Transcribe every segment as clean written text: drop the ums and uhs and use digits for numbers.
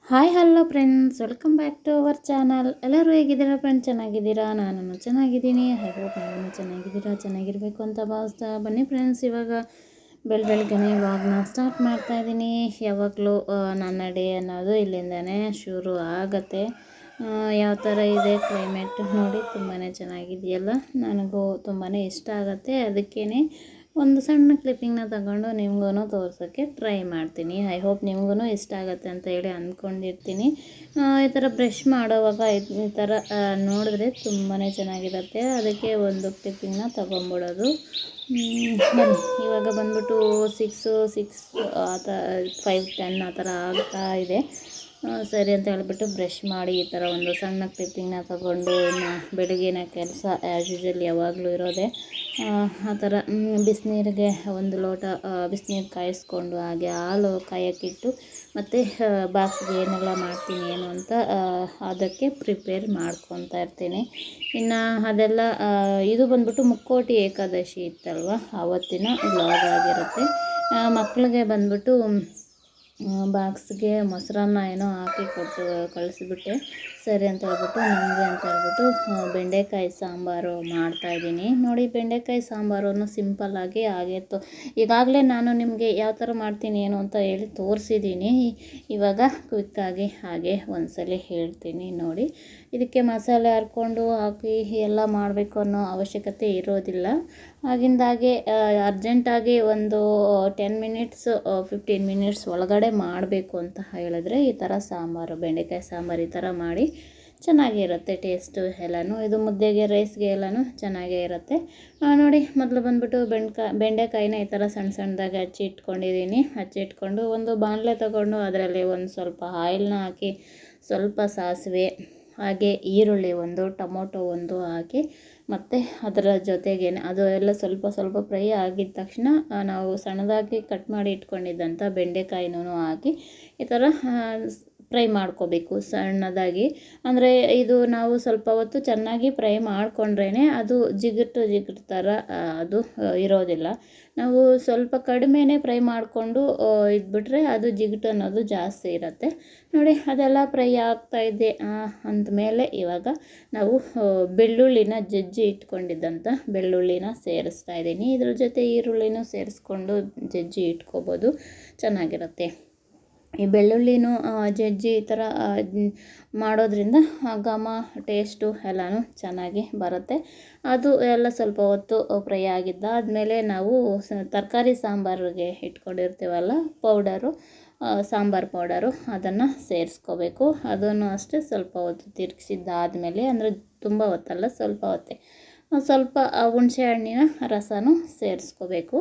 Hi hello friends, welcome back to our channel. ಎಲ್ಲರೂ ಹೇಗಿದ್ದೀರಾ friends? ಚೆನ್ನಾಗಿದ್ದೀರಾ? ನಾನು ಚೆನ್ನಾಗಿದ್ದೀನಿ. ಐ ಹೋಪ್ ನೀವು ಚೆನ್ನಾಗಿದ್ದೀರಾ, ಚೆನ್ನಾಗಿರಬೇಕು ಅಂತ ಭಾವಿಸ್ತಾ ಬನ್ನಿ ಫ್ರೆಂಡ್ಸ್. ಇವಾಗ ಬೆಳಗ್ಗೆನೇ ವ್ಲಾಗ್ನ ಸ್ಟಾರ್ಟ್ ಮಾಡ್ತಾಯಿದ್ದೀನಿ. ಯಾವಾಗಲೂ ನನ್ನ ಡೇ ಅನ್ನೋದು ಇಲ್ಲಿಂದನೇ ಶುರು ಆಗುತ್ತೆ. ಯಾವ ಥರ ಇದೆ ಕ್ಲೈಮೇಟ್ ನೋಡಿ, ತುಂಬಾ ಚೆನ್ನಾಗಿದೆಯಲ್ಲ. ನನಗೂ ತುಂಬಾ ಇಷ್ಟ ಆಗುತ್ತೆ. ಅದಕ್ಕೇ ಒಂದು ಸಣ್ಣ ಕ್ಲಿಪ್ಪಿಂಗ್ನ ತಗೊಂಡು ನಿಮಗೂ ತೋರ್ಸೋಕ್ಕೆ ಟ್ರೈ ಮಾಡ್ತೀನಿ. ಐ ಹೋಪ್ ನಿಮಗೂ ಇಷ್ಟ ಆಗುತ್ತೆ ಅಂತ ಹೇಳಿ ಅಂದ್ಕೊಂಡಿರ್ತೀನಿ. ಈ ಥರ ಬ್ರಷ್ ಮಾಡೋವಾಗ ಈ ಥರ ನೋಡಿದ್ರೆ ತುಂಬಾ ಚೆನ್ನಾಗಿರುತ್ತೆ. ಅದಕ್ಕೆ ಒಂದು ಕ್ಲಿಪ್ಪಿಂಗ್ನ ತೊಗೊಂಬಿಡೋದು. ಬನ್ನಿ, ಇವಾಗ ಬಂದ್ಬಿಟ್ಟು 5:10 ಆ ಥರ ಆಗ್ತಾ ಇದೆ. ಸರಿ ಅಂತ ಹೇಳಿಬಿಟ್ಟು ಬ್ರಷ್ ಮಾಡಿ ಈ ಥರ ಒಂದು ಸಣ್ಣ ಕ್ಲಿಪ್ಪಿಂಗ್ನ ತಗೊಂಡು ಇನ್ನು ಬೆಳಗಿನ ಕೆಲಸ ಆ್ಯಸ್ ಯೂಶುವಲ್ ಯಾವಾಗಲೂ ಇರೋದೆ. ಆ ಥರ ಬಿಸಿನೀರಿಗೆ ಒಂದು ಲೋಟ ಬಿಸಿನೀರು ಕಾಯಿಸ್ಕೊಂಡು ಹಾಗೆ ಹಾಲು ಕಾಯೋಕ್ಕಿಟ್ಟು ಮತ್ತು ಬಾಕ್ಸ್ಗೆ ಏನೆಲ್ಲ ಮಾಡ್ತೀನಿ ಏನು ಅಂತ ಅದಕ್ಕೆ ಪ್ರಿಪೇರ್ ಮಾಡ್ಕೊತಾ ಇರ್ತೀನಿ. ಇನ್ನು ಅದೆಲ್ಲ ಇದು ಬಂದ್ಬಿಟ್ಟು ಮುಕ್ಕೋಟಿ ಏಕಾದಶಿ ಇತ್ತಲ್ವ, ಆವತ್ತಿನ ವ್ಲಾಗ್ ಆಗಿರುತ್ತೆ. ಮಕ್ಕಳಿಗೆ ಬಂದ್ಬಿಟ್ಟು ಬಾಕ್ಸ್ಗೆ ಮೊಸರನ್ನ ಏನೋ ಹಾಕಿ ಕೊಟ್ಟು ಕಳಿಸ್ಬಿಟ್ಟೆ. ಸರಿ ಅಂತ ಹೇಳ್ಬಿಟ್ಟು ನಮಗೆ ಅಂತ ಹೇಳ್ಬಿಟ್ಟು ಬೆಂಡೆಕಾಯಿ ಸಾಂಬಾರು ಮಾಡ್ತಾಯಿದ್ದೀನಿ. ನೋಡಿ, ಬೆಂಡೆಕಾಯಿ ಸಾಂಬಾರನ್ನು ಸಿಂಪಲ್ಲಾಗಿ ಹಾಗೆ ಈಗಾಗಲೇ ನಾನು ನಿಮಗೆ ಯಾವ ಥರ ಮಾಡ್ತೀನಿ ಏನು ಅಂತ ಹೇಳಿ ತೋರಿಸಿದ್ದೀನಿ. ಇವಾಗ ಕ್ವಿಕ್ಕಾಗಿ ಹಾಗೆ ಒಂದ್ಸಲ ಹೇಳ್ತೀನಿ ನೋಡಿ. ಇದಕ್ಕೆ ಮಸಾಲೆ ಹರ್ಕೊಂಡು ಹಾಕಿ ಎಲ್ಲ ಮಾಡಬೇಕು ಅನ್ನೋ ಅವಶ್ಯಕತೆ ಇರೋದಿಲ್ಲ. ಆಗಿಂದಾಗೆ ಅರ್ಜೆಂಟಾಗಿ ಒಂದು 10 ಮಿನಿಟ್ಸ್ 15 ಮಿನಿಟ್ಸ್ ಒಳಗಡೆ ಮಾಡಬೇಕು ಅಂತ ಹೇಳಿದ್ರೆ ಈ ಥರ ಸಾಂಬಾರು, ಬೆಂಡೆಕಾಯಿ ಸಾಂಬಾರು ಈ ಥರ ಮಾಡಿ ಚೆನ್ನಾಗಿರುತ್ತೆ ಟೇಸ್ಟು ಎಲ್ಲನೂ. ಇದು ಮುದ್ದೆಗೆ, ರೈಸ್ಗೆ ಎಲ್ಲನೂ ಚೆನ್ನಾಗೇ ಇರುತ್ತೆ. ನೋಡಿ, ಮೊದಲು ಬಂದ್ಬಿಟ್ಟು ಬೆಂಡೆಕಾಯಿನ ಈ ಥರ ಸಣ್ಣ ಸಣ್ಣದಾಗಿ ಹಚ್ಚಿಟ್ಕೊಂಡು ಒಂದು ಬಾಣಲೆ ತಗೊಂಡು ಅದರಲ್ಲಿ ಒಂದು ಸ್ವಲ್ಪ ಆಯಿಲ್ನ ಹಾಕಿ, ಸ್ವಲ್ಪ ಸಾಸಿವೆ, ಹಾಗೆ ಈರುಳ್ಳಿ ಒಂದು, ಟೊಮೊಟೊ ಒಂದು ಹಾಕಿ ಮತ್ತು ಅದರ ಜೊತೆಗೇ ಅದು ಎಲ್ಲ ಸ್ವಲ್ಪ ಫ್ರೈ ಆಗಿದ ತಕ್ಷಣ ನಾವು ಸಣ್ಣದಾಗಿ ಕಟ್ ಮಾಡಿ ಇಟ್ಕೊಂಡಿದ್ದಂಥ ಬೆಂಡೆಕಾಯಿನೂ ಹಾಕಿ ಈ ಥರ ಫ್ರೈ ಮಾಡ್ಕೋಬೇಕು ಸಣ್ಣದಾಗಿ. ಅಂದರೆ ಇದು ನಾವು ಸ್ವಲ್ಪ ಹೊತ್ತು ಚೆನ್ನಾಗಿ ಫ್ರೈ ಮಾಡಿಕೊಂಡ್ರೇ ಅದು ಜಿಗುಟು ಥರ ಅದು ಇರೋದಿಲ್ಲ. ನಾವು ಸ್ವಲ್ಪ ಕಡಿಮೆನೇ ಫ್ರೈ ಮಾಡಿಕೊಂಡು ಇದ್ಬಿಟ್ರೆ ಅದು ಜಿಗುಟು ಅನ್ನೋದು ಜಾಸ್ತಿ ಇರುತ್ತೆ. ನೋಡಿ, ಅದೆಲ್ಲ ಫ್ರೈ ಆಗ್ತಾಯಿದೆ ಅಂದಮೇಲೆ ಇವಾಗ ನಾವು ಬೆಳ್ಳುಳ್ಳಿನ ಜಜ್ಜಿ ಇಟ್ಕೊಂಡಿದ್ದಂಥ ಬೆಳ್ಳುಳ್ಳಿನ ಸೇರಿಸ್ತಾ ಇದ್ದೀನಿ. ಇದ್ರ ಜೊತೆ ಈರುಳ್ಳಿನೂ ಸೇರಿಸ್ಕೊಂಡು ಜಜ್ಜಿ ಇಟ್ಕೋಬೋದು, ಚೆನ್ನಾಗಿರುತ್ತೆ. ಈ ಬೆಳ್ಳುಳ್ಳಿನೂ ಜಜ್ಜಿ ಈ ಥರ ಮಾಡೋದ್ರಿಂದ ಘಮ, ಟೇಸ್ಟು ಎಲ್ಲನೂ ಚೆನ್ನಾಗಿ ಬರುತ್ತೆ. ಅದು ಎಲ್ಲ ಸ್ವಲ್ಪ ಹೊತ್ತು ಫ್ರೈ ಆಗಿದ್ದಾದಮೇಲೆ ನಾವು ತರಕಾರಿ ಸಾಂಬಾರಿಗೆ ಇಟ್ಕೊಂಡಿರ್ತೀವಲ್ಲ ಪೌಡರು, ಸಾಂಬಾರು ಪೌಡರು, ಅದನ್ನು ಸೇರಿಸ್ಕೋಬೇಕು. ಅದನ್ನು ಅಷ್ಟೇ ಸ್ವಲ್ಪ ಹೊತ್ತು ತಿರುಗಿಸಿದ್ದಾದಮೇಲೆ, ಅಂದರೆ ತುಂಬ ಹೊತ್ತಲ್ಲ, ಸ್ವಲ್ಪ ಹೊತ್ತೇ, ಸ್ವಲ್ಪ ಹುಣಸೆ ಹಣ್ಣಿನ ರಸನೂ ಸೇರಿಸ್ಕೋಬೇಕು.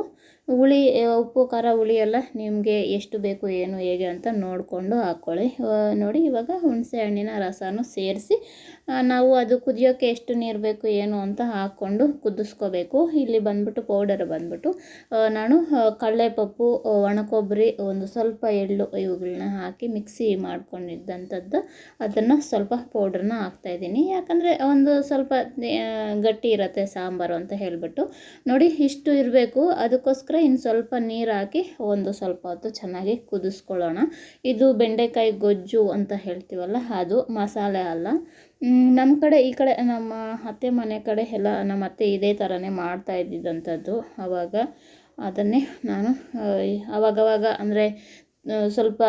ಹುಳಿ, ಉಪ್ಪು, ಖಾರ, ಹುಳಿ ಎಲ್ಲ ನಿಮಗೆ ಎಷ್ಟು ಬೇಕು ಏನು ಹೇಗೆ ಅಂತ ನೋಡಿಕೊಂಡು ಹಾಕ್ಕೊಳ್ಳಿ. ನೋಡಿ, ಇವಾಗ ಹುಣಸೆ ಹಣ್ಣಿನ ರಸನೂ ಸೇರಿಸಿ ನಾವು ಅದು ಕುದಿಯೋಕ್ಕೆ ಎಷ್ಟು ನೀರು ಬೇಕು ಏನು ಅಂತ ಹಾಕ್ಕೊಂಡು ಕುದಿಸ್ಕೋಬೇಕು. ಇಲ್ಲಿ ಬಂದ್ಬಿಟ್ಟು ಪೌಡರ್ ಬಂದ್ಬಿಟ್ಟು ನಾನು ಕಡಲೆಪಪ್ಪು, ಒಣಕೊಬ್ಬರಿ, ಒಂದು ಸ್ವಲ್ಪ ಎಳ್ಳು ಇವುಗಳನ್ನ ಹಾಕಿ ಮಿಕ್ಸಿ ಮಾಡ್ಕೊಂಡಿದ್ದಂಥದ್ದು ಅದನ್ನು ಸ್ವಲ್ಪ ಪೌಡ್ರನ್ನ ಹಾಕ್ತಾಯಿದ್ದೀನಿ. ಯಾಕಂದರೆ ಒಂದು ಸ್ವಲ್ಪ ಗಟ್ಟಿ ಇರುತ್ತೆ ಸಾಂಬಾರು ಅಂತ ಹೇಳಿಬಿಟ್ಟು. ನೋಡಿ, ಇಷ್ಟು ಇರಬೇಕು. ಅದಕ್ಕೋಸ್ಕರ ಇನ್ನು ಸ್ವಲ್ಪ ನೀರು ಹಾಕಿ ಒಂದು ಸ್ವಲ್ಪ ಹೊತ್ತು ಚೆನ್ನಾಗಿ ಕುದಿಸ್ಕೊಳ್ಳೋಣ. ಇದು ಬೆಂಡೆಕಾಯಿ ಗೊಜ್ಜು ಅಂತ ಹೇಳ್ತೀವಲ್ಲ, ಅದು ಮಸಾಲೆ ಅಲ್ಲ. ನಮ್ಮ ಕಡೆ, ಈ ಕಡೆ ನಮ್ಮ ಅತ್ತೆ ಮನೆ ಕಡೆ ಎಲ್ಲ ನಮ್ಮ ಅತ್ತೆ ಇದೇ ಥರನೇ ಮಾಡ್ತಾ ಇದ್ದಿದ್ದಂಥದ್ದು. ಆವಾಗ ಅದನ್ನೇ ನಾನು ಆವಾಗವಾಗ, ಅಂದರೆ ಸ್ವಲ್ಪ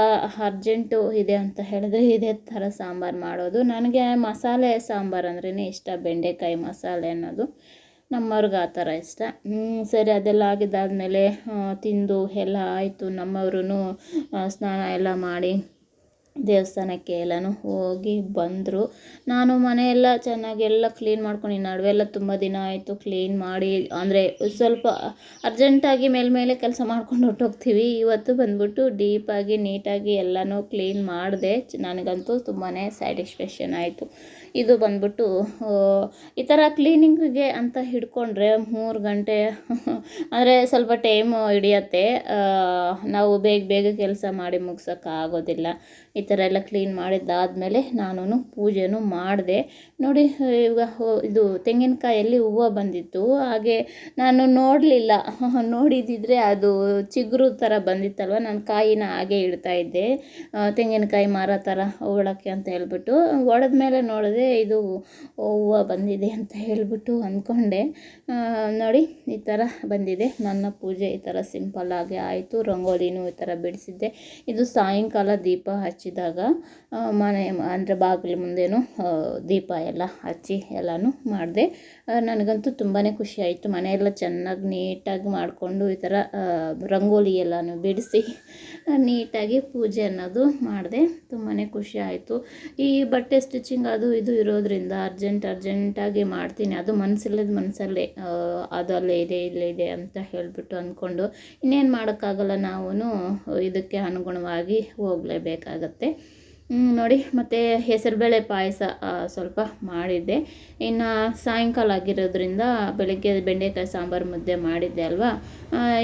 ಅರ್ಜೆಂಟು ಇದೆ ಅಂತ ಹೇಳಿದ್ರೆ ಇದೇ ಥರ ಸಾಂಬಾರು ಮಾಡೋದು. ನನಗೆ ಮಸಾಲೆ ಸಾಂಬಾರು ಅಂದ್ರೇ ಇಷ್ಟ, ಬೆಂಡೆಕಾಯಿ ಮಸಾಲೆ ಅನ್ನೋದು ನಮ್ಮವ್ರಿಗೆ ಆ ಥರ ಇಷ್ಟ. ಸರಿ, ಅದೆಲ್ಲ ಆಗಿದ್ದಾದಮೇಲೆ ತಿಂದು ಎಲ್ಲ ಆಯಿತು. ನಮ್ಮವ್ರೂ ಸ್ನಾನ ಎಲ್ಲ ಮಾಡಿ ದೇವಸ್ಥಾನಕ್ಕೆ ಎಲ್ಲನೂ ಹೋಗಿ ಬಂದರು. ನಾನು ಮನೆಯೆಲ್ಲ ಚೆನ್ನಾಗಿ ಎಲ್ಲ ಕ್ಲೀನ್ ಮಾಡ್ಕೊಂಡು, ಈ ನಡುವೆಲ್ಲ ತುಂಬ ದಿನ ಆಯಿತು ಕ್ಲೀನ್ ಮಾಡಿ, ಅಂದರೆ ಸ್ವಲ್ಪ ಅರ್ಜೆಂಟಾಗಿ ಮೇಲೆ ಕೆಲಸ ಮಾಡ್ಕೊಂಡು ಹೊರ್ಟೋಗ್ತೀವಿ. ಇವತ್ತು ಬಂದ್ಬಿಟ್ಟು ಡೀಪಾಗಿ ನೀಟಾಗಿ ಎಲ್ಲನೂ ಕ್ಲೀನ್ ಮಾಡಿದೆ. ನನಗಂತೂ ತುಂಬಾ ಸ್ಯಾಟಿಸ್ಫ್ಯಾಕ್ಷನ್ ಆಯಿತು. ಇದು ಬಂದ್ಬಿಟ್ಟು ಈ ಥರ ಕ್ಲೀನಿಂಗಿಗೆ ಅಂತ ಹಿಡ್ಕೊಂಡ್ರೆ 3 ಗಂಟೆ ಅಂದರೆ ಸ್ವಲ್ಪ ಟೈಮು ಹಿಡಿಯತ್ತೆ. ನಾವು ಬೇಗ ಬೇಗ ಕೆಲಸ ಮಾಡಿ ಮುಗ್ಸೋಕ್ಕಾಗೋದಿಲ್ಲ. ಈ ಥರ ಎಲ್ಲ ಕ್ಲೀನ್ ಮಾಡಿದ್ದಾದಮೇಲೆ ನಾನು ಪೂಜೆನೂ ಮಾಡಿದೆ. ನೋಡಿ ಇವಾಗ ಇದು ತೆಂಗಿನಕಾಯಲ್ಲಿ ಹೂವು ಬಂದಿತ್ತು, ಹಾಗೆ ನಾನು ನೋಡಲಿಲ್ಲ. ನೋಡಿದ್ದಿದ್ರೆ ಅದು ಚಿಗುರು ಥರ ಬಂದಿತ್ತಲ್ವ, ನಾನು ಕಾಯಿನ ಹಾಗೆ ಇಡ್ತಾ ಇದ್ದೆ ತೆಂಗಿನಕಾಯಿ ಮರ ಥರ ಒಳಕ್ಕೆ ಅಂತ ಹೇಳ್ಬಿಟ್ಟು. ಒಡೆದ ಮೇಲೆ ನೋಡಿದೆ ಇದು ಹೂವು ಬಂದಿದೆ ಅಂತ ಹೇಳ್ಬಿಟ್ಟು ಅಂದ್ಕೊಂಡೆ. ನೋಡಿ ಈ ಥರ ಬಂದಿದೆ. ನನ್ನ ಪೂಜೆ ಈ ಥರ ಸಿಂಪಲ್ಲಾಗಿ ಆಯಿತು. ರಂಗೋಲಿನೂ ಈ ಥರ ಬಿಡಿಸಿದ್ದೆ. ಇದು ಸಾಯಂಕಾಲ ದೀಪ ಹಚ್ಚಿದಾಗ ಮನೆ ಅಂದರೆ ಬಾಗಿಲು ಮುಂದೆನೂ ದೀಪ ಎಲ್ಲ ಹಚ್ಚಿ ಎಲ್ಲನೂ ಮಾಡಿದೆ. ನನಗಂತೂ ತುಂಬಾ ಖುಷಿ ಆಯಿತು. ಮನೆಯೆಲ್ಲ ಚೆನ್ನಾಗಿ ನೀಟಾಗಿ ಮಾಡಿಕೊಂಡು ಈ ಥರ ರಂಗೋಲಿ ಎಲ್ಲನೂ ಬಿಡಿಸಿ ನೀಟಾಗಿ ಪೂಜೆ ಅನ್ನೋದು ಮಾಡಿದೆ. ತುಂಬಾ ಖುಷಿ ಆಯಿತು. ಈ ಬಟ್ಟೆ ಸ್ಟಿಚಿಂಗ್ ಅದು ಇದು ಇರೋದ್ರಿಂದ ಅರ್ಜೆಂಟಾಗಿ ಮಾಡ್ತೀನಿ. ಅದು ಮನಸ್ಸಿಲ್ಲದ ಮನಸ್ಸಲ್ಲೇ ಅದು ಅಲ್ಲೇ ಇದೆ ಇಲ್ಲೇ ಇದೆ ಅಂತ ಹೇಳಿಬಿಟ್ಟು ಅಂದ್ಕೊಂಡು ಇನ್ನೇನು ಮಾಡೋಕ್ಕಾಗಲ್ಲ. ನಾವು ಇದಕ್ಕೆ ಅನುಗುಣವಾಗಿ ಹೋಗಲೇಬೇಕಾಗತ್ತೆ. ನೋಡಿ, ಮತ್ತು ಹೆಸರುಬೇಳೆ ಪಾಯಸ ಸ್ವಲ್ಪ ಮಾಡಿದ್ದೆ. ಇನ್ನು ಸಾಯಂಕಾಲ ಆಗಿರೋದ್ರಿಂದ ಬೆಳಗ್ಗೆ ಬೆಂಡೆಕಾಯಿ ಸಾಂಬಾರು ಮುದ್ದೆ ಮಾಡಿದ್ದೆ ಅಲ್ವಾ.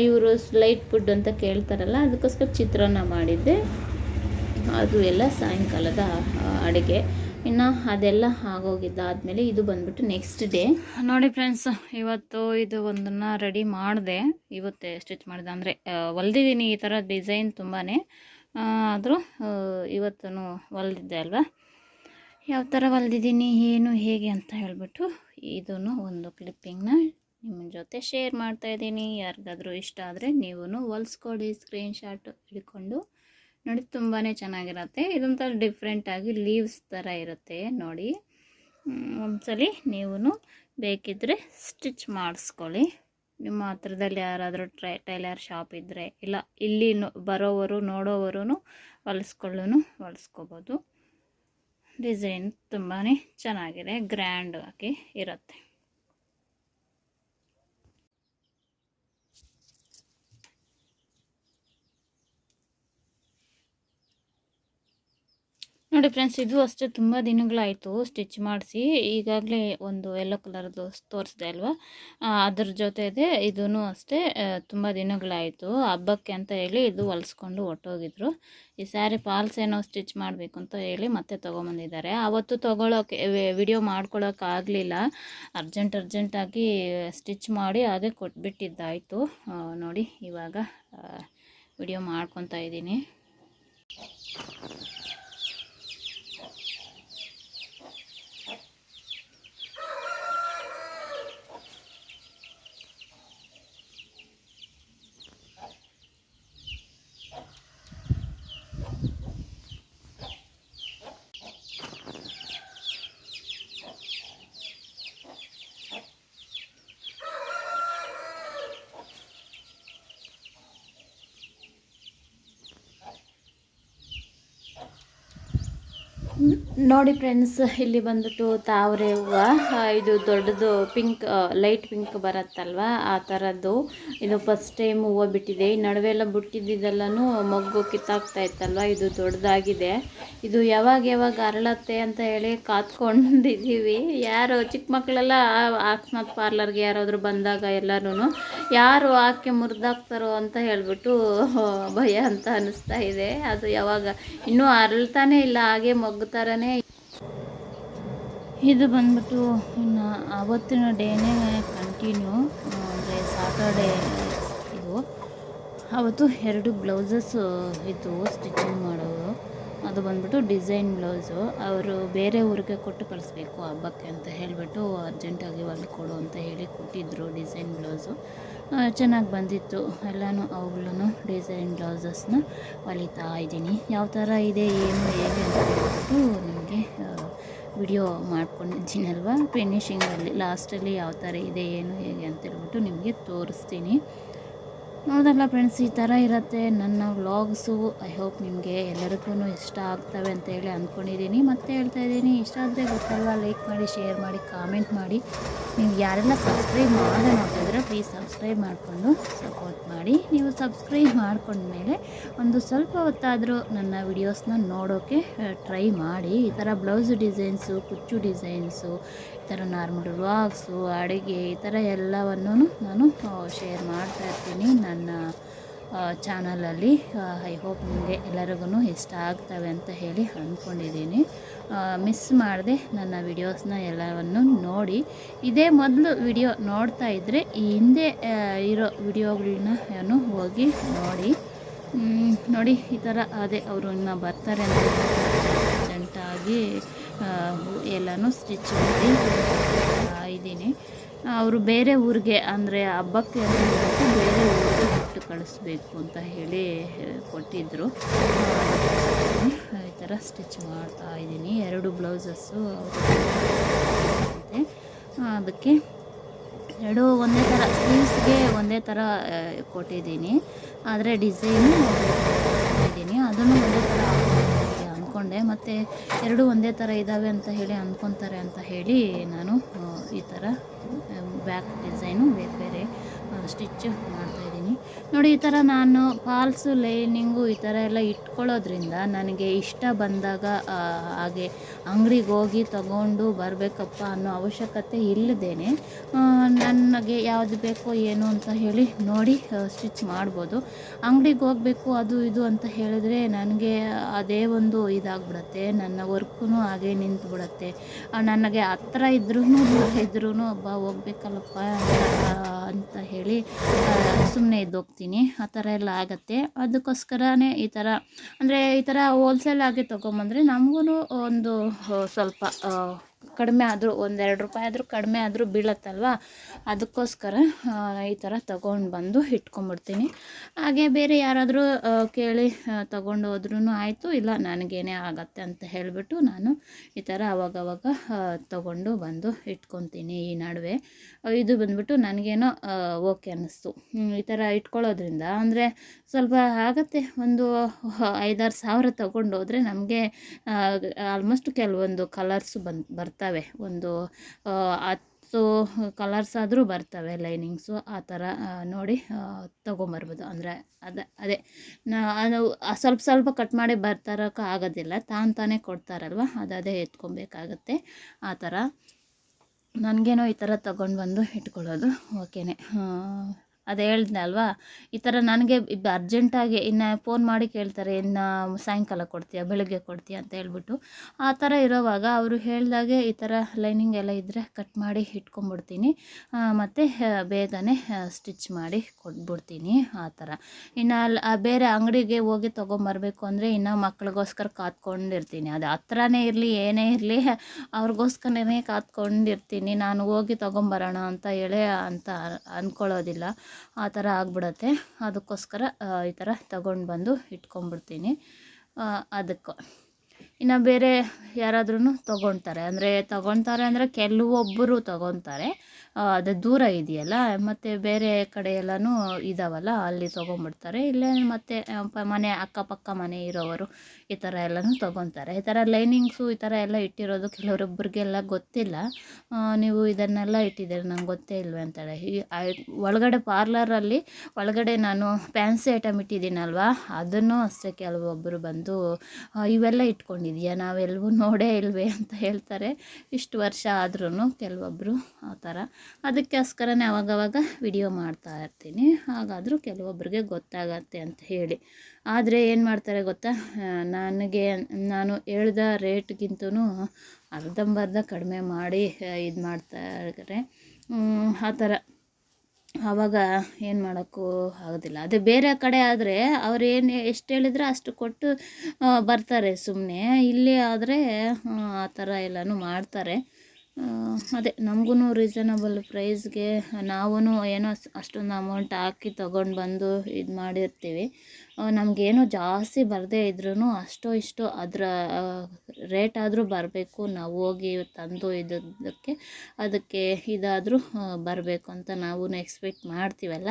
ಇವರು ಲೈಟ್ ಫುಡ್ ಅಂತ ಕೇಳ್ತಾರಲ್ಲ, ಅದಕ್ಕೋಸ್ಕರ ಚಿತ್ರಾನ್ನ ಮಾಡಿದ್ದೆ. ಅದು ಎಲ್ಲ ಸಾಯಂಕಾಲದ ಅಡುಗೆ. ಇನ್ನು ಅದೆಲ್ಲ ಆಗೋಗಿದ್ದಾದಮೇಲೆ ಇದು ಬಂದ್ಬಿಟ್ಟು ನೆಕ್ಸ್ಟ್ ಡೇ. ನೋಡಿ ಫ್ರೆಂಡ್ಸ್, ಇವತ್ತು ಇದು ಒಂದನ್ನು ರೆಡಿ ಮಾಡಿದೆ. ಇವತ್ತೇ ಸ್ಟಿಚ್ ಮಾಡಿದೆ, ಅಂದರೆ ಹೊಲ್ದಿದ್ದೀನಿ. ಈ ಥರ ಡಿಸೈನ್ ತುಂಬಾ ಆದರೂ ಇವತ್ತು ಹೊಲ್ದಿದ್ದೆ ಅಲ್ವಾ. ಯಾವ ಥರ ಹೊಲ್ದಿದ್ದೀನಿ ಏನು ಹೇಗೆ ಅಂತ ಹೇಳಿಬಿಟ್ಟು ಇದನ್ನು ಒಂದು ಕ್ಲಿಪ್ಪಿಂಗ್ನ ನಿಮ್ಮ ಜೊತೆ ಶೇರ್ ಮಾಡ್ತಾಯಿದ್ದೀನಿ. ಯಾರಿಗಾದರೂ ಇಷ್ಟ ಆದರೆ ನೀವು ಹೊಲ್ಸ್ಕೊಡಿ, ಸ್ಕ್ರೀನ್ಶಾಟ್ ಹಿಡ್ಕೊಂಡು ನೋಡಿ. ತುಂಬಾ ಚೆನ್ನಾಗಿರುತ್ತೆ. ಇದೊಂಥರ ಡಿಫ್ರೆಂಟಾಗಿ ಲೀವ್ಸ್ ಥರ ಇರುತ್ತೆ ನೋಡಿ. ಒಂದ್ಸಲಿ ನೀವು ಬೇಕಿದ್ದರೆ ಸ್ಟಿಚ್ ಮಾಡಿಸ್ಕೊಳ್ಳಿ. ನಿಮ್ಮ ಹತ್ರದಲ್ಲಿ ಯಾರಾದರೂ ಟೈಲರ್ ಶಾಪ್ ಇದ್ದರೆ, ಇಲ್ಲ ಇಲ್ಲಿ ಬರೋವರು ನೋಡೋವರು ಹೊಲಿಸ್ಕೋಬೋದು. ಡಿಸೈನ್ ತುಂಬಾ ಚೆನ್ನಾಗಿದೆ, ಗ್ರ್ಯಾಂಡ್ ಆಗಿ ಇರುತ್ತೆ. ನೋಡಿ ಫ್ರೆಂಡ್ಸ್, ಇದು ಅಷ್ಟೇ ತುಂಬ ದಿನಗಳಾಯಿತು ಸ್ಟಿಚ್ ಮಾಡಿಸಿ. ಈಗಾಗಲೇ ಒಂದು ಯೆಲ್ಲೋ ಕಲರ್ದು ತೋರಿಸ್ದೆ ಅಲ್ವಾ, ಅದ್ರ ಜೊತೆ ಇದೆ. ಇದೂ ಅಷ್ಟೇ ತುಂಬ ದಿನಗಳಾಯಿತು. ಹಬ್ಬಕ್ಕೆ ಅಂತ ಹೇಳಿ ಇದು ಹೊಲಿಸ್ಕೊಂಡು ಹೊಟ್ಟೋಗಿದ್ರು. ಈ ಸ್ಯಾರಿ ಫಾಲ್ಸ್ ಏನೋ ಸ್ಟಿಚ್ ಮಾಡಬೇಕು ಅಂತ ಹೇಳಿ ಮತ್ತೆ ತೊಗೊಂಬಂದಿದ್ದಾರೆ. ಆವತ್ತು ತೊಗೊಳೋಕ್ಕೆ ವಿಡಿಯೋ ಮಾಡ್ಕೊಳ್ಳೋಕ್ಕಾಗಲಿಲ್ಲ. ಅರ್ಜೆಂಟಾಗಿ ಸ್ಟಿಚ್ ಮಾಡಿ ಹಾಗೆ ಕೊಟ್ಬಿಟ್ಟಿದ್ದಾಯಿತು. ನೋಡಿ, ಇವಾಗ ವಿಡಿಯೋ ಮಾಡ್ಕೊತಾ ಇದ್ದೀನಿ. ನೋಡಿ ಫ್ರೆಂಡ್ಸ್, ಇಲ್ಲಿ ಬಂದ್ಬಿಟ್ಟು ತಾವರೆ ಹೂವು. ಇದು ದೊಡ್ಡದು ಪಿಂಕ್, ಲೈಟ್ ಪಿಂಕ್ ಬರುತ್ತಲ್ವ, ಆ ಥರದ್ದು. ಇದು ಫಸ್ಟ್ ಟೈಮ್ ಹೂವು ಬಿಟ್ಟಿದೆ. ಈ ನಡುವೆ ಎಲ್ಲ ಬಿಟ್ಟಿದ್ದೆಲ್ಲನೂ ಮೊಗ್ಗು ಕಿತ್ತಾಗ್ತಾ ಇತ್ತಲ್ವ, ಇದು ದೊಡ್ಡದಾಗಿದೆ. ಇದು ಯಾವಾಗ ಅರಳತ್ತೆ ಅಂತ ಹೇಳಿ ಕಾತ್ಕೊಂಡಿದ್ದೀವಿ. ಯಾರು ಚಿಕ್ಕ ಮಕ್ಕಳೆಲ್ಲ ಅಕಸ್ಮಾತ್ ಪಾರ್ಲರ್ಗೆ ಯಾರಾದರೂ ಬಂದಾಗ ಎಲ್ಲರೂ ಯಾರು ಆಕೆ ಮುರಿದಾಕ್ತಾರೋ ಅಂತ ಹೇಳ್ಬಿಟ್ಟು ಭಯ ಅಂತ ಅನ್ನಿಸ್ತಾ ಇದೆ. ಅದು ಯಾವಾಗ ಇನ್ನೂ ಅರಳ್ತಾನೆ ಇಲ್ಲ, ಹಾಗೆ ಮೊಗ್ಗು ಥರನೇ. ಇದು ಬಂದ್ಬಿಟ್ಟು ಇನ್ನು ಆವತ್ತಿನ ಡೇನೇ ಕಂಟಿನ್ಯೂ, ಅಂದರೆ ಸಾಟರ್ಡೇ. ಇದು ಆವತ್ತು 2 ಬ್ಲೌಸಸ್ ಇದ್ದು ಸ್ಟಿಚಿಂಗ್ ಮಾಡೋದು. ಅದು ಬಂದ್ಬಿಟ್ಟು ಡಿಸೈನ್ ಬ್ಲೌಸು. ಅವರು ಬೇರೆ ಊರಿಗೆ ಕೊಟ್ಟು ಕಳಿಸ್ಬೇಕು ಹಬ್ಬಕ್ಕೆ ಅಂತ ಹೇಳಿಬಿಟ್ಟು ಅರ್ಜೆಂಟಾಗಿ ಹೊಲ್ಕೊಡು ಅಂತ ಹೇಳಿ ಕೊಟ್ಟಿದ್ದರು ಡಿಸೈನ್ ಬ್ಲೌಸು. ಚೆನ್ನಾಗಿ ಬಂದಿತ್ತು ಎಲ್ಲನೂ. ಅವುಗಳನ್ನು ಡಿಸೈನ್ ಬ್ಲೌಸಸ್ನ ಹೊಲಿತಾ ಇದ್ದೀನಿ. ಯಾವ ಥರ ಇದೆ ಏನು ಹೇಗೆ ಅಂತ ಹೇಳ್ಬಿಟ್ಟು ನಿಮಗೆ ವಿಡಿಯೋ ಮಾಡ್ಕೊಂಡಿದ್ದೀನಲ್ವ, ಫಿನಿಷಿಂಗಲ್ಲಿ ಲಾಸ್ಟಲ್ಲಿ ಯಾವ ಥರ ಇದೆ ಏನು ಹೇಗೆ ಅಂತ ಹೇಳ್ಬಿಟ್ಟು ನಿಮಗೆ ತೋರಿಸ್ತೀನಿ. ನೋಡಿದ್ರಲ್ಲ ಫ್ರೆಂಡ್ಸ್, ಈ ಥರ ಇರುತ್ತೆ ನನ್ನ ವ್ಲಾಗ್ಸು. ಐ ಹೋಪ್ ನಿಮಗೆ ಎಲ್ಲರಿಗೂ ಇಷ್ಟ ಆಗ್ತವೆ ಅಂತ ಹೇಳಿ ಅಂದ್ಕೊಂಡಿದ್ದೀನಿ. ಮತ್ತೆ ಹೇಳ್ತಾ ಇದ್ದೀನಿ, ಇಷ್ಟ ಆದರೆ ಗೊತ್ತಲ್ವ, ಲೈಕ್ ಮಾಡಿ, ಶೇರ್ ಮಾಡಿ, ಕಾಮೆಂಟ್ ಮಾಡಿ. ನೀವು ಯಾರೆಲ್ಲ ಸಬ್ಸ್ಕ್ರೈಬ್ ಮಾಡದೆ ನೋಡ್ತಾಯಿದ್ರೆ ಪ್ಲೀಸ್ ಸಬ್ಸ್ಕ್ರೈಬ್ ಮಾಡಿಕೊಂಡು ಸಪೋರ್ಟ್ ಮಾಡಿ. ನೀವು ಸಬ್ಸ್ಕ್ರೈಬ್ ಮಾಡ್ಕೊಂಡ್ಮೇಲೆ ಒಂದು ಸ್ವಲ್ಪ ಹೊತ್ತಾದರೂ ನನ್ನ ವಿಡಿಯೋಸ್ನ ನೋಡೋಕ್ಕೆ ಟ್ರೈ ಮಾಡಿ. ಈ ಥರ ಬ್ಲೌಸ್ ಡಿಸೈನ್ಸು, ಕುಚ್ಚು ಡಿಸೈನ್ಸು, ಈ ಥರ ನಾರ್ಮಲ್ ವ್ಲಾಗ್ಸು, ಅಡುಗೆ, ಈ ಥರ ಎಲ್ಲವನ್ನೂ ನಾನು ಶೇರ್ ಮಾಡ್ತಾಯಿರ್ತೀನಿ ನನ್ನ ಚಾನಲಲ್ಲಿ. ಐ ಹೋಪ್ ನಿಮಗೆ ಎಲ್ಲರಿಗೂ ಇಷ್ಟ ಆಗ್ತವೆ ಅಂತ ಹೇಳಿ ಅಂದ್ಕೊಂಡಿದ್ದೀನಿ. ಮಿಸ್ ಮಾಡದೆ ನನ್ನ ವಿಡಿಯೋಸ್ನ ಎಲ್ಲವನ್ನು ನೋಡಿ. ಇದೇ ಮೊದಲು ವಿಡಿಯೋ ನೋಡ್ತಾ ಇದ್ದರೆ ಈ ಹಿಂದೆ ಇರೋ ವಿಡಿಯೋಗಳನ್ನ ಹೋಗಿ ನೋಡಿ. ನೋಡಿ, ಈ ಥರ ಅದೇ ಅವರು ಇನ್ನು ಬರ್ತಾರೆ ಅಂತ ಅರ್ಜೆಂಟಾಗಿ ಎಲ್ಲನೂ ಸ್ಟಿಚ್ ಮಾಡಿ ಇದ್ದೀನಿ. ಅವರು ಬೇರೆ ಊರಿಗೆ, ಅಂದರೆ ಹಬ್ಬಕ್ಕೆ ಅಂತ ಹೇಳ್ಬಿಟ್ಟು ಬೇರೆ ಊರಿಗೆ ಬಿಟ್ಟು ಕಳಿಸ್ಬೇಕು ಅಂತ ಹೇಳಿ ಕೊಟ್ಟಿದ್ದರು. ಈ ಥರ ಸ್ಟಿಚ್ ಮಾಡ್ತಾ ಇದ್ದೀನಿ. 2 ಬ್ಲೌಸಸ್ಸು ಅದಕ್ಕೆ 2 ಒಂದೇ ಥರ, ಸ್ಲೀವ್ಸ್ಗೆ ಒಂದೇ ಥರ ಕೊಟ್ಟಿದ್ದೀನಿ, ಆದರೆ ಡಿಸೈನು ಇದ್ದೀನಿ, ಅದನ್ನು ಒಂದೇ ಥರ ಅಂದ್ಕೊಂಡೆ. ಮತ್ತು 2 ಒಂದೇ ಥರ ಇದ್ದಾವೆ ಅಂತ ಹೇಳಿ ಅಂದ್ಕೊತಾರೆ ಅಂತ ಹೇಳಿ ನಾನು ಈ ಥರ ಬ್ಯಾಕ್ ಡಿಸೈನು ಬೇರೆ ಬೇರೆ ಸ್ಟಿಚ್ ಮಾಡ್ತಾಯಿದ್ದೀನಿ. ನೋಡಿ, ಈ ಥರ ನಾನು ಫಾಲ್ಸು, ಲೈನಿಂಗು ಈ ಥರ ಎಲ್ಲ ಇಟ್ಕೊಳ್ಳೋದ್ರಿಂದ ನನಗೆ ಇಷ್ಟ ಬಂದಾಗ ಹಾಗೆ ಅಂಗಡಿಗೆ ಹೋಗಿ ತಗೊಂಡು ಬರಬೇಕಪ್ಪ ಅನ್ನೋ ಅವಶ್ಯಕತೆ ಇಲ್ಲದೇನೆ ನನಗೆ ಯಾವುದು ಬೇಕೋ ಏನು ಅಂತ ಹೇಳಿ ನೋಡಿ ಸ್ಟಿಚ್ ಮಾಡ್ಬೋದು. ಅಂಗಡಿಗೆ ಹೋಗಬೇಕು ಅದು ಇದು ಅಂತ ಹೇಳಿದ್ರೆ ನನಗೆ ಅದೇ ಒಂದು ಇದಾಗ್ಬಿಡುತ್ತೆ, ನನ್ನ ವರ್ಕೂ ಹಾಗೆ ನಿಂತುಬಿಡುತ್ತೆ. ನನಗೆ ಹತ್ರ ಇದ್ರೂ ಹೋಗ್ಬೇಕಲ್ಲಪ್ಪ ಅಂತ ಹೇಳಿ ಸುಮ್ಮನೆ ಇದ್ದೋಗ್ತೀನಿ. ಆ ಥರ ಎಲ್ಲ ಆಗುತ್ತೆ. ಅದಕ್ಕೋಸ್ಕರನೇ ಈ ಥರ, ಅಂದರೆ ಈ ಥರ ಹೋಲ್ಸೇಲ್ ಆಗಿ ತೊಗೊಂಬಂದರೆ ನಮಗೂ ಒಂದು ಸ್ವಲ್ಪ ಕಡಿಮೆ ಆದರೂ, 1-2 ರೂಪಾಯಿ ಆದರೂ ಕಡಿಮೆ ಆದರೂ ಬೀಳತ್ತಲ್ವ. ಅದಕ್ಕೋಸ್ಕರ ಈ ಥರ ತೊಗೊಂಡು ಬಂದು ಇಟ್ಕೊಂಬಿಡ್ತೀನಿ. ಹಾಗೆ ಬೇರೆ ಯಾರಾದರೂ ಕೇಳಿ ತೊಗೊಂಡು ಹೋದ್ರೂ ಆಯಿತು, ಇಲ್ಲ ನನಗೇನೇ ಆಗತ್ತೆ ಅಂತ ಹೇಳಿಬಿಟ್ಟು ನಾನು ಈ ಥರ ಅವಾಗವಾಗ ತೊಗೊಂಡು ಬಂದು ಇಟ್ಕೊತೀನಿ. ಈ ನಡುವೆ ಇದು ಬಂದ್ಬಿಟ್ಟು ನನಗೇನೋ ಓಕೆ ಅನ್ನಿಸ್ತು. ಈ ಥರ ಇಟ್ಕೊಳ್ಳೋದ್ರಿಂದ ಅಂದರೆ ಸ್ವಲ್ಪ ಆಗುತ್ತೆ. ಒಂದು 5-6 ಸಾವಿರ ತೊಗೊಂಡು ಹೋದರೆ ನಮಗೆ ಆಲ್ಮೋಸ್ಟ್ ಕೆಲವೊಂದು ಕಲರ್ಸು ಬರ್ತವೆ. ಒಂದು 10 ಕಲರ್ಸ್ ಆದರೂ ಬರ್ತವೆ ಲೈನಿಂಗ್ಸು. ಆ ಥರ ನೋಡಿ ತೊಗೊಂಬರ್ಬೋದು. ಅಂದರೆ ಅದೇ ಅದು ಸ್ವಲ್ಪ ಕಟ್ ಮಾಡಿ ಬರ್ತರಕ್ಕೆ ಆಗೋದಿಲ್ಲ, ತಾನೇ ಕೊಡ್ತಾರಲ್ವ, ಅದೇ ಎತ್ಕೊಬೇಕಾಗತ್ತೆ. ಆ ಥರ ನನಗೇನೋ ಈ ಥರ ತೊಗೊಂಡು ಬಂದು ಇಟ್ಕೊಳ್ಳೋದು ಓಕೆನೇ. ಅದೇ ಹೇಳ್ದೆ ಅಲ್ವಾ, ಈ ಥರ ನನಗೆ ಅರ್ಜೆಂಟಾಗಿ ಇನ್ನು ಫೋನ್ ಮಾಡಿ ಕೇಳ್ತಾರೆ, ಇನ್ನು ಸಾಯಂಕಾಲ ಕೊಡ್ತೀಯಾ, ಬೆಳಗ್ಗೆ ಕೊಡ್ತೀಯಾ ಅಂತ ಹೇಳ್ಬಿಟ್ಟು. ಆ ಥರ ಇರೋವಾಗ ಅವರು ಹೇಳ್ದಾಗೆ ಈ ಥರ ಲೈನಿಂಗ್ ಎಲ್ಲ ಇದ್ದರೆ ಕಟ್ ಮಾಡಿ ಇಟ್ಕೊಂಡ್ಬಿಡ್ತೀನಿ, ಮತ್ತು ಬೇಗನೆ ಸ್ಟಿಚ್ ಮಾಡಿ ಕೊಟ್ಬಿಡ್ತೀನಿ. ಆ ಥರ ಇನ್ನು ಬೇರೆ ಅಂಗಡಿಗೆ ಹೋಗಿ ತೊಗೊಂಬರ್ಬೇಕು ಅಂದರೆ ಇನ್ನು ಮಕ್ಳಿಗೋಸ್ಕರ ಕಾತ್ಕೊಂಡಿರ್ತೀನಿ. ಅದು ಹತ್ರನೇ ಇರಲಿ ಏನೇ ಇರಲಿ ಅವ್ರಿಗೋಸ್ಕರನೇ ಕಾತ್ಕೊಂಡಿರ್ತೀನಿ. ನಾನು ಹೋಗಿ ತೊಗೊಂಬರೋಣ ಅಂತ ಹೇಳಿ ಅಂತ ಅಂದ್ಕೊಳ್ಳೋದಿಲ್ಲ. ಆ ಥರ ಆಗ್ಬಿಡತ್ತೆ. ಅದಕ್ಕೋಸ್ಕರ ಈ ಥರ ತೊಗೊಂಡು ಬಂದು ಇಟ್ಕೊಂಡ್ಬಿಡ್ತೀನಿ. ಅದಕ್ಕೆ ಇನ್ನು ಬೇರೆ ಯಾರಾದ್ರೂ ತೊಗೊಳ್ತಾರೆ ಅಂದರೆ ಕೆಲವೊಬ್ಬರು ತೊಗೊತಾರೆ, ಅದು ದೂರ ಇದೆಯಲ್ಲ, ಮತ್ತು ಬೇರೆ ಕಡೆ ಎಲ್ಲನೂ ಇದ್ದಾವಲ್ಲ ಅಲ್ಲಿ ತೊಗೊಂಬಿಡ್ತಾರೆ. ಇಲ್ಲೇ ಮತ್ತು ಮನೆ ಅಕ್ಕಪಕ್ಕ ಮನೆ ಇರೋವರು ಈ ಥರ ಎಲ್ಲನೂ ತೊಗೊತಾರೆ. ಈ ಥರ ಲೈನಿಂಗ್ಸು ಈ ಥರ ಎಲ್ಲ ಇಟ್ಟಿರೋದು ಕೆಲವರೊಬ್ಬರಿಗೆಲ್ಲ ಗೊತ್ತಿಲ್ಲ. ನೀವು ಇದನ್ನೆಲ್ಲ ಇಟ್ಟಿದ್ದೀರಿ, ನಂಗೆ ಗೊತ್ತೇ ಇಲ್ವೇ ಅಂತಾಳೆ. ಒಳಗಡೆ ಪಾರ್ಲರಲ್ಲಿ ಒಳಗಡೆ ನಾನು ಫ್ಯಾನ್ಸಿ ಐಟಮ್ ಇಟ್ಟಿದ್ದೀನಲ್ವ, ಅದನ್ನು ಅಷ್ಟೇ ಕೆಲವೊಬ್ಬರು ಬಂದು ಇವೆಲ್ಲ ಇಟ್ಕೊಂಡಿದ್ದೀಯಾ, ನಾವೆಲ್ಲವೂ ನೋಡೇ ಇಲ್ವೇ ಅಂತ ಹೇಳ್ತಾರೆ. ಇಷ್ಟು ವರ್ಷ ಆದ್ರೂ ಕೆಲವೊಬ್ಬರು ಆ ಥರ. ಅದಕ್ಕೋಸ್ಕರನೇ ಅವಾಗವಾಗ ವಿಡಿಯೋ ಮಾಡ್ತಾ ಇರ್ತೀನಿ, ಹಾಗಾದರೂ ಕೆಲವೊಬ್ಬರಿಗೆ ಗೊತ್ತಾಗತ್ತೆ ಅಂತ ಹೇಳಿ. ಆದರೆ ಏನು ಮಾಡ್ತಾರೆ ಗೊತ್ತಾ, ನಾನು ಹೇಳಿದ ರೇಟ್ಗಿಂತನೂ ಅರ್ಧಂಬರ್ಧ ಕಡಿಮೆ ಮಾಡಿ ಇದು ಮಾಡ್ತಾ ಇರ್ತಾರೆ. ಆ ಥರ ಆವಾಗ ಏನು ಮಾಡೋಕ್ಕೂ ಆಗೋದಿಲ್ಲ. ಅದೇ ಬೇರೆ ಕಡೆ ಆದರೆ ಅವ್ರು ಎಷ್ಟು ಹೇಳಿದ್ರೆ ಅಷ್ಟು ಕೊಟ್ಟು ಬರ್ತಾರೆ ಸುಮ್ಮನೆ. ಇಲ್ಲಿ ಆದರೆ ಆ ಥರ ಎಲ್ಲನೂ ಮಾಡ್ತಾರೆ. ಅದೇ ನಮಗೂ ರೀಸನಬಲ್ ಪ್ರೈಸ್ಗೆ ನಾವೂ ಏನೋ ಅಷ್ಟೊಂದು ಅಮೌಂಟ್ ಹಾಕಿ ತೊಗೊಂಡು ಬಂದು ಇದು ಮಾಡಿರ್ತೀವಿ. ನಮಗೇನೋ ಜಾಸ್ತಿ ಬರದೇ ಇದ್ರೂ ಅಷ್ಟೋ ಇಷ್ಟೋ ಅದರ ರೇಟ್ ಆದರೂ ಬರಬೇಕು, ನಾವು ಹೋಗಿ ತಂದು ಅದಕ್ಕೆ ಇದಾದರೂ ಬರಬೇಕು ಅಂತ ನಾವು ಎಕ್ಸ್ಪೆಕ್ಟ್ ಮಾಡ್ತೀವಲ್ಲ.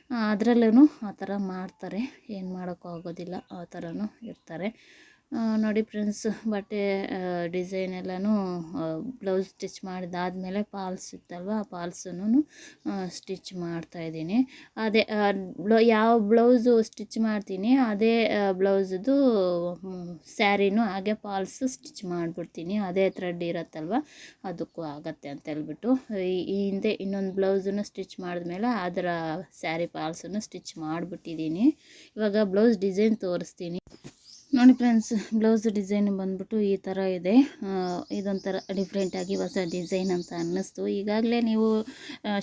ಅದರಲ್ಲೂ ಆ ಥರ ಮಾಡ್ತಾರೆ, ಏನು ಮಾಡೋಕ್ಕೂ ಆಗೋದಿಲ್ಲ, ಆ ಥರನೂ ಇರ್ತಾರೆ. ನೋಡಿ ಫ್ರೆಂಡ್ಸ್, ಬಟ್ಟೆ ಡಿಸೈನ್ ಎಲ್ಲನೂ ಬ್ಲೌಸ್ ಸ್ಟಿಚ್ ಮಾಡಿದಾದಮೇಲೆ ಪಾಲ್ಸ್ ಇತ್ತಲ್ವ, ಆ ಪಾಲ್ಸನ್ನು ಸ್ಟಿಚ್ ಮಾಡ್ತಾಯಿದ್ದೀನಿ. ಅದೇ ಯಾವ ಬ್ಲೌಸು ಸ್ಟಿಚ್ ಮಾಡ್ತೀನಿ ಅದೇ ಬ್ಲೌಸ್ದು ಸ್ಯಾರಿನೂ ಹಾಗೆ ಪಾಲ್ಸು ಸ್ಟಿಚ್ ಮಾಡಿಬಿಡ್ತೀನಿ. ಅದೇ ಥ್ರೆಡ್ ಇರುತ್ತಲ್ವ ಅದಕ್ಕೂ ಆಗತ್ತೆ ಅಂತ ಹೇಳ್ಬಿಟ್ಟು ಈ ಹಿಂದೆ ಇನ್ನೊಂದು ಬ್ಲೌಸನ್ನು ಸ್ಟಿಚ್ ಮಾಡಿದ್ಮೇಲೆ ಅದರ ಸ್ಯಾರಿ ಪಾಲ್ಸನ್ನು ಸ್ಟಿಚ್ ಮಾಡಿಬಿಟ್ಟಿದ್ದೀನಿ. ಇವಾಗ ಬ್ಲೌಸ್ ಡಿಸೈನ್ ತೋರಿಸ್ತೀನಿ ನೋಡಿ ಫ್ರೆಂಡ್ಸ್. ಬ್ಲೌಸ್ ಡಿಸೈನ್ ಬಂದ್ಬಿಟ್ಟು ಈ ಥರ ಇದೆ. ಇದೊಂಥರ ಡಿಫ್ರೆಂಟಾಗಿ ಹೊಸ ಡಿಸೈನ್ ಅಂತ ಅನ್ನಿಸ್ತು. ಈಗಾಗಲೇ ನೀವು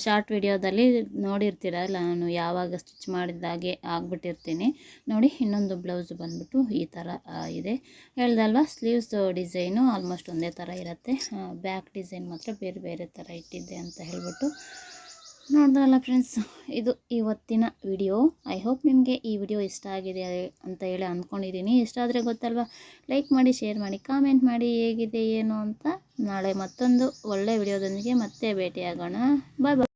ಶಾರ್ಟ್ ವಿಡಿಯೋದಲ್ಲಿ ನೋಡಿರ್ತೀರಲ್ಲ, ನಾನು ಯಾವಾಗ ಸ್ಟಿಚ್ ಮಾಡಿದಾಗೆ ಆಗಿಬಿಟ್ಟಿರ್ತೀನಿ ನೋಡಿ. ಇನ್ನೊಂದು ಬ್ಲೌಸ್ ಬಂದ್ಬಿಟ್ಟು ಈ ಥರ ಇದೆ. ಹೇಳ್ದಲ್ವ, ಸ್ಲೀವ್ಸ್ ಡಿಸೈನು ಆಲ್ಮೋಸ್ಟ್ ಒಂದೇ ಥರ ಇರುತ್ತೆ, ಬ್ಯಾಕ್ ಡಿಸೈನ್ ಮಾತ್ರ ಬೇರೆ ಬೇರೆ ಥರ ಇಟ್ಟಿದ್ದೆ ಅಂತ ಹೇಳ್ಬಿಟ್ಟು ನೋಡಿದ್ರಲ್ಲ ಫ್ರೆಂಡ್ಸ್. ಇದು ಇವತ್ತಿನ ವಿಡಿಯೋ. ಐ ಹೋಪ್ ನಿಮಗೆ ಈ ವಿಡಿಯೋ ಇಷ್ಟ ಆಗಿದೆ ಅಂತ ಹೇಳಿ ಅಂದ್ಕೊಂಡಿದ್ದೀನಿ. ಇಷ್ಟ ಆದರೆ ಗೊತ್ತಲ್ವ, ಲೈಕ್ ಮಾಡಿ, ಶೇರ್ ಮಾಡಿ, ಕಾಮೆಂಟ್ ಮಾಡಿ ಹೇಗಿದೆ ಏನು ಅಂತ. ನಾಳೆ ಮತ್ತೊಂದು ಒಳ್ಳೆ ವಿಡಿಯೋದೊಂದಿಗೆ ಮತ್ತೆ ಭೇಟಿಯಾಗೋಣ. ಬಾಯ್ ಬಾಯ್.